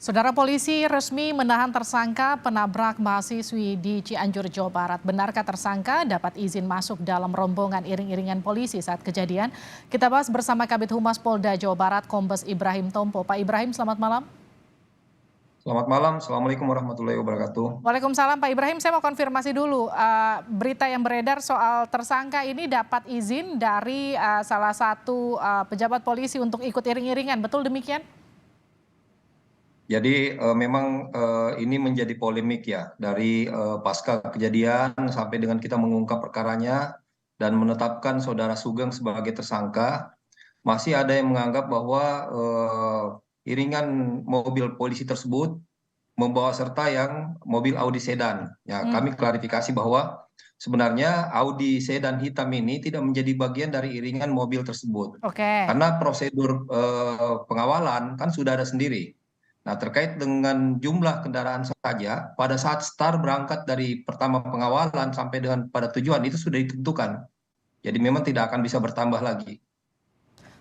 Saudara polisi resmi menahan tersangka penabrak mahasiswi di Cianjur, Jawa Barat. Benarkah tersangka dapat izin masuk dalam rombongan iring-iringan polisi saat kejadian? Kita bahas bersama Kabid Humas Polda Jawa Barat, Kombes Ibrahim Tompo. Pak Ibrahim, selamat malam. Selamat malam, Assalamualaikum warahmatullahi wabarakatuh. Waalaikumsalam Pak Ibrahim, saya mau konfirmasi dulu. Berita yang beredar soal tersangka ini dapat izin dari salah satu pejabat polisi untuk ikut iring-iringan, betul demikian? Jadi memang ini menjadi polemik ya dari pasca kejadian sampai dengan kita mengungkap perkaranya dan menetapkan saudara Sugeng sebagai tersangka. Masih ada yang menganggap bahwa iringan mobil polisi tersebut membawa serta yang mobil Audi sedan. Ya, kami klarifikasi bahwa sebenarnya Audi sedan hitam ini tidak menjadi bagian dari iringan mobil tersebut. Oke. Karena prosedur pengawalan kan sudah ada sendiri. Nah, terkait dengan jumlah kendaraan saja, pada saat start berangkat dari pertama pengawalan sampai dengan pada tujuan itu sudah ditentukan. Jadi memang tidak akan bisa bertambah lagi.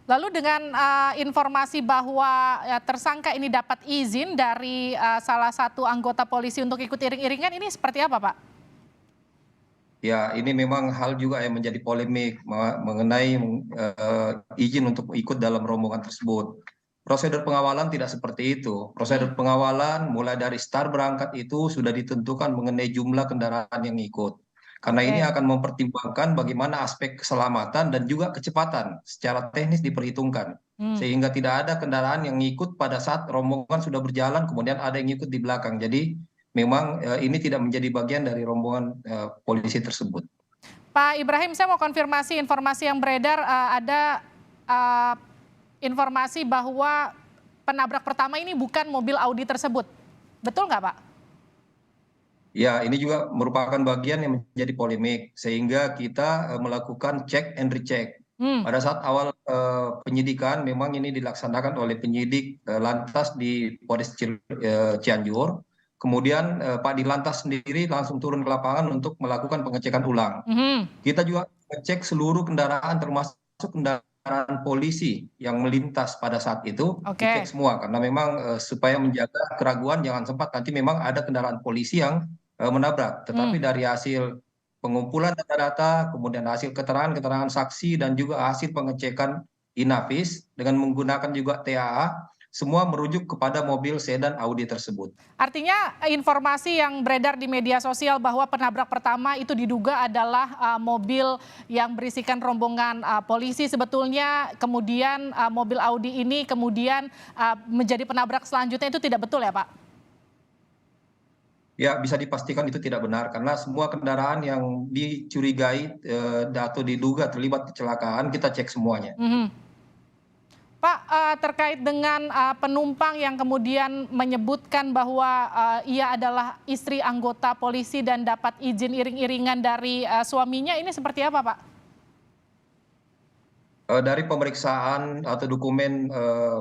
Lalu dengan informasi bahwa tersangka ini dapat izin dari salah satu anggota polisi untuk ikut iring-iringan, ini seperti apa, Pak? Ya, ini memang hal juga yang menjadi polemik mengenai izin untuk ikut dalam rombongan tersebut. Prosedur pengawalan tidak seperti itu. Prosedur pengawalan mulai dari start berangkat itu sudah ditentukan mengenai jumlah kendaraan yang ikut. Karena ini Oke. akan mempertimbangkan bagaimana aspek keselamatan dan juga kecepatan secara teknis diperhitungkan. Sehingga tidak ada kendaraan yang ikut pada saat rombongan sudah berjalan, kemudian ada yang ikut di belakang. Jadi memang ini tidak menjadi bagian dari rombongan polisi tersebut. Pak Ibrahim, saya mau konfirmasi informasi yang beredar, ada eh, informasi bahwa penabrak pertama ini bukan mobil Audi tersebut. Betul nggak, Pak? Ya, ini juga merupakan bagian yang menjadi polemik, sehingga kita melakukan cek and recheck. Hmm. Pada saat awal penyidikan, memang ini dilaksanakan oleh penyidik Lantas di Polres Cianjur. Kemudian Pak Dirlantas sendiri langsung turun ke lapangan untuk melakukan pengecekan ulang. Mhm. Kita juga ngecek seluruh kendaraan, termasuk kendaraan polisi yang melintas pada saat itu, dicek Oke. semua. Karena memang supaya menjaga keraguan, jangan sempat nanti memang ada kendaraan polisi yang menabrak. Tetapi dari hasil pengumpulan data-data, kemudian hasil keterangan-keterangan saksi, dan juga hasil pengecekan Inavis dengan menggunakan juga TAA, semua merujuk kepada mobil sedan Audi tersebut. Artinya informasi yang beredar di media sosial bahwa penabrak pertama itu diduga adalah mobil yang berisikan rombongan polisi sebetulnya, kemudian mobil Audi ini kemudian menjadi penabrak selanjutnya, itu tidak betul ya, Pak? Ya, bisa dipastikan itu tidak benar karena semua kendaraan yang dicurigai atau diduga terlibat kecelakaan kita cek semuanya. Mhm. Pak, terkait dengan penumpang yang kemudian menyebutkan bahwa ia adalah istri anggota polisi dan dapat izin iring-iringan dari suaminya, ini seperti apa, Pak? Dari pemeriksaan atau dokumen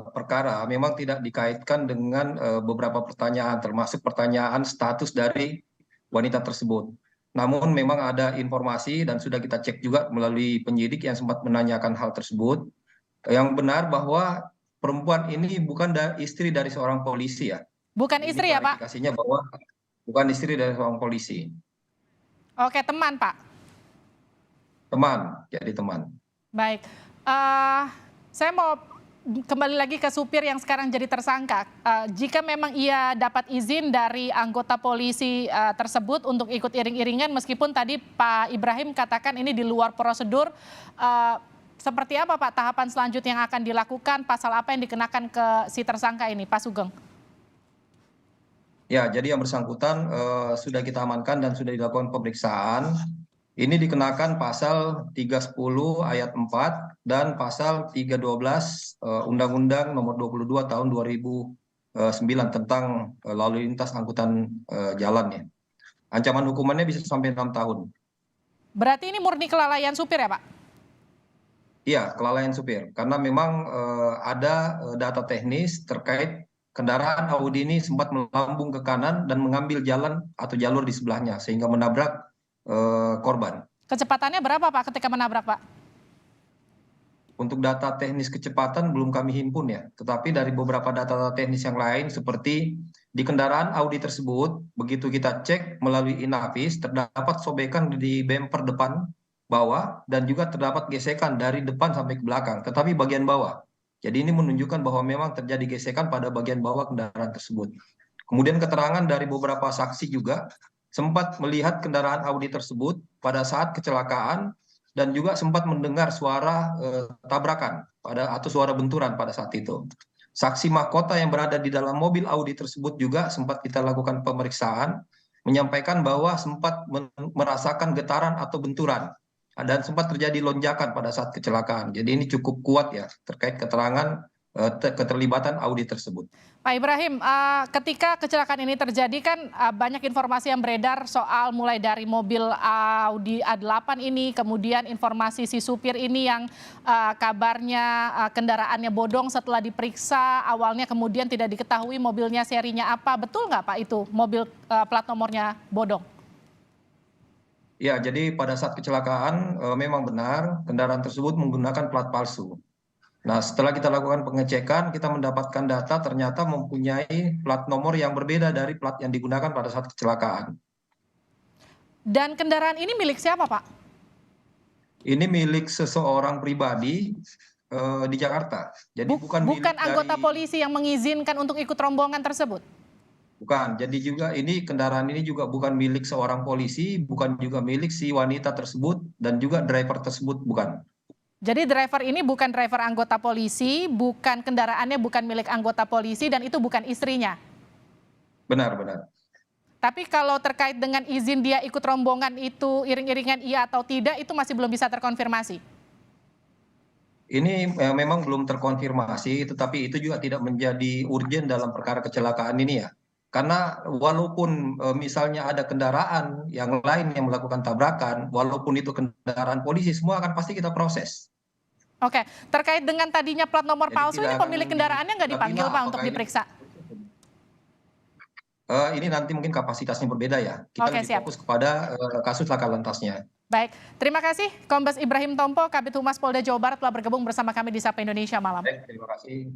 perkara memang tidak dikaitkan dengan beberapa pertanyaan, termasuk pertanyaan status dari wanita tersebut. Namun memang ada informasi dan sudah kita cek juga melalui penyidik yang sempat menanyakan hal tersebut. Yang benar bahwa perempuan ini bukan istri dari seorang polisi ya. Bukan Ini istri ya, Pak? klarifikasinya bahwa bukan istri dari seorang polisi, Oke, teman, Pak. teman, jadi teman. Baik, saya mau kembali lagi ke supir yang sekarang jadi tersangka. Jika memang ia dapat izin dari anggota polisi tersebut untuk ikut iring-iringan, meskipun tadi Pak Ibrahim katakan ini di luar prosedur, seperti apa Pak tahapan selanjutnya yang akan dilakukan, pasal apa yang dikenakan ke si tersangka ini, Pak Sugeng? Ya, jadi yang bersangkutan sudah kita amankan dan sudah dilakukan pemeriksaan. Ini dikenakan pasal 310 ayat 4 dan pasal 312 Undang-Undang nomor 22 tahun 2009 tentang lalu lintas angkutan jalan ya. Ancaman hukumannya bisa sampai 6 tahun. Berarti ini murni kelalaian supir ya, Pak? Iya, kelalaian supir. Karena memang ada data teknis terkait kendaraan Audi ini sempat melambung ke kanan dan mengambil jalan atau jalur di sebelahnya sehingga menabrak korban. Kecepatannya berapa Pak ketika menabrak, Pak? Untuk data teknis kecepatan belum kami himpun ya, tetapi dari beberapa data teknis yang lain seperti di kendaraan Audi tersebut, begitu kita cek melalui Inavis, terdapat sobekan di bemper depan bawah dan juga terdapat gesekan dari depan sampai ke belakang, tetapi bagian bawah. Jadi ini menunjukkan bahwa memang terjadi gesekan pada bagian bawah kendaraan tersebut. Kemudian keterangan dari beberapa saksi juga sempat melihat kendaraan Audi tersebut pada saat kecelakaan dan juga sempat mendengar suara tabrakan atau suara benturan pada saat itu. Saksi mahkota yang berada di dalam mobil Audi tersebut juga sempat kita lakukan pemeriksaan, menyampaikan bahwa sempat merasakan getaran atau benturan dan sempat terjadi lonjakan pada saat kecelakaan. Jadi ini cukup kuat ya terkait keterangan keterlibatan Audi tersebut. Pak Ibrahim, ketika kecelakaan ini terjadi kan banyak informasi yang beredar soal mulai dari mobil Audi A8 ini, kemudian informasi si supir ini yang kabarnya kendaraannya bodong setelah diperiksa, awalnya kemudian tidak diketahui mobilnya serinya apa. Betul nggak Pak itu mobil plat nomornya bodong? Ya, jadi pada saat kecelakaan memang benar kendaraan tersebut menggunakan plat palsu. Nah, setelah kita lakukan pengecekan, kita mendapatkan data ternyata mempunyai plat nomor yang berbeda dari plat yang digunakan pada saat kecelakaan. Dan kendaraan ini milik siapa Pak? Ini milik seseorang pribadi di Jakarta. Jadi bukan Bukan milik anggota dari, polisi yang mengizinkan untuk ikut rombongan tersebut? bukan. Jadi juga ini kendaraan ini juga bukan milik seorang polisi, bukan juga milik si wanita tersebut dan juga driver tersebut bukan. Jadi driver ini bukan driver anggota polisi, bukan kendaraannya bukan milik anggota polisi, dan itu bukan istrinya. Benar, benar. Tapi kalau terkait dengan izin dia ikut rombongan itu iring-iringan iya atau tidak, itu masih belum bisa terkonfirmasi. Ini memang belum terkonfirmasi, tetapi itu juga tidak menjadi urgen dalam perkara kecelakaan ini ya. Karena walaupun misalnya ada kendaraan yang lain yang melakukan tabrakan, walaupun itu kendaraan polisi, semua akan pasti kita proses. Oke, terkait dengan tadinya plat nomor Jadi palsu tidak ini akan pemilik kendaraannya nggak kita dipanggil pilih Pak untuk apakah ini. diperiksa? Ini nanti mungkin kapasitasnya berbeda ya. Kita Oke, lebih siap. fokus kepada kasus laka lantasnya. Baik, terima kasih Kombes Ibrahim Tompo, Kabid Humas Polda Jawa Barat telah bergabung bersama kami di Sapa Indonesia Malam. Baik, terima kasih.